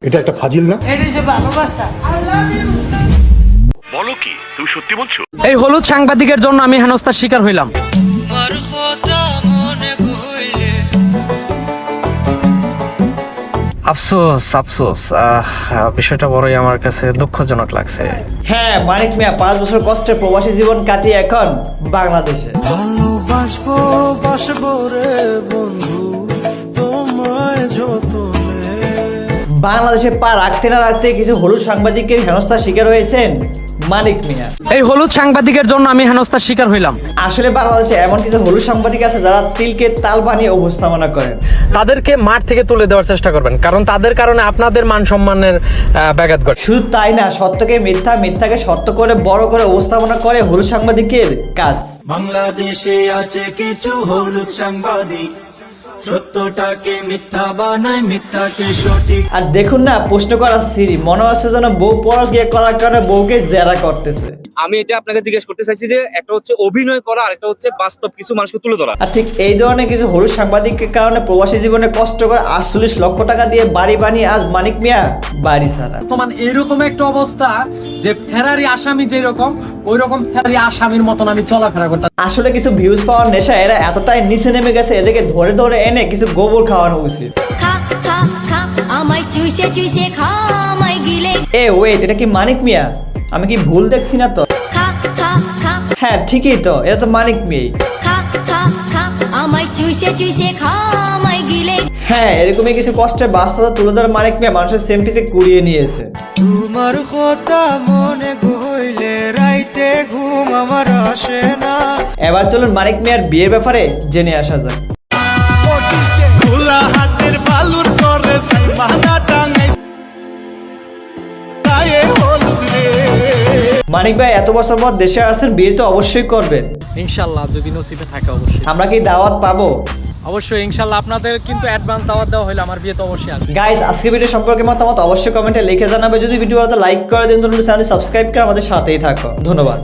এটা একটা ফাজিল না? বলো কি তুমি সত্যি বলছো? এই হলুদ সাংবাদিকের জন্য আমি হেনস্থার শিকার হইলাম। আফসোস আফসোস, বিষয়টা বড়ই আমার কাছে দুঃখজনক লাগছে। হ্যাঁ মানিক মিয়া 5 বছর কষ্টের প্রবাসী জীবন কাটিয়ে এখন বাংলাদেশে। বাংলাদেশে পা রাখতে না রাখতে কিছু হলুদ সাংবাদিকের হেনস্থার শিকার হয়েছেন মানিক মিয়া। এই হলুদ সাংবাদিকের জন্য আমি হেনস্থার শিকার হইলাম। আসলে বাংলাদেশে এমন কিছু হলুদ সাংবাদিক আছে যারা তিলকে তাল বানিয়ে উপস্থাপনা করেন। তাদেরকে মাঠ থেকে তুলে দেওয়ার চেষ্টা করবেন, কারণ তাদের কারণে আপনাদের মান সম্মানের ব্যাঘাত ঘটে। শুধু তাই না, সত্যকে মিথ্যা, মিথ্যাকে সত্য করে বড় করে উপস্থাপনা করে হলুদ সাংবাদিকের কাজ। বাংলাদেশে আছে কিছু হলুদ সাংবাদিক, সত্যটাকে মিথ্যা বানায়, মিথ্যাকে সঠিক। আর দেখুন না, প্রশ্ন করার সিরি মনে হচ্ছে যেন বউ পরকীয়া করার কারণে বউকে জেরা করতেছে। আমি এটা আপনাকে জিজ্ঞেস করতে চাইছি যে একটা হচ্ছে অভিনয় করা আর একটা হচ্ছে বাস্তব কিছু মানুষকে তুলে ধরা। আর ঠিক এই ধরনের কিছু হলুদ সাংবাদিকের কারণে প্রবাসী জীবনে কষ্ট করে 48 লক্ষ টাকা দিয়ে বাড়ি বানিয়ে আজ মানিক মিয়া বাড়ি ছাড়া। বর্তমান এইরকম একটা অবস্থা যে ফেরারি আসামি যেরকম ওই রকম ফেরারি আসামির মতন আমি চলাফেরা করতাম। আসলে কিছু ভিউজ পাওয়ার নেশা এরা এতটাই নিচে নেমে গেছে, এদেরকে ধরে ধরে এনে কিছু গোবর খাওয়ানো উচিত। এ ওয়েট, এটা কি মানিক মিয়া? আমি কি ভুল দেখছি না তো? হ্যাঁ ঠিকই তো, এটা তো মানিক মিয়া। হ্যাঁ এরকমই কিছু কষ্টের বাস্তবতা তুলে ধরে মানিক মিয়া মানুষের সেমটিতে কুড়িয়ে নিয়েছে। তোমার কথা মনে কইলে রাইতে ঘুম আমার আসে না। এবার চলুন মানিক মিয়ার বিয়ের ব্যাপারে জেনে আসা যাক। খোলা হাতের বালুর সরে সাইমানা টাঙ্গাই গায়ে হলুদ রে। মানিক ভাই এত বছর পর দেশে আসছেন, বিয়ে তো অবশ্যই করবেন। ইনশাল্লাহ যদি নসিবে থাকে অবশ্যই। আমরা কি দাওয়াত পাবো? অবশ্যই ইনশাল্লাহ, আপনাদের কিন্তু অ্যাডভান্স দাওয়াত দেওয়া হলো, আমার বিয়ে তো অবশ্যই আসবে। গাইস আজকে ভিডিও সম্পর্কে মতামত অবশ্যই কমেন্টে লিখে জানাবে। যদি ভিডিও ভালো লাইক করে দিন, তাহলে চ্যানেল সাবস্ক্রাইব করে আমাদের সাথেই থাকো। ধন্যবাদ।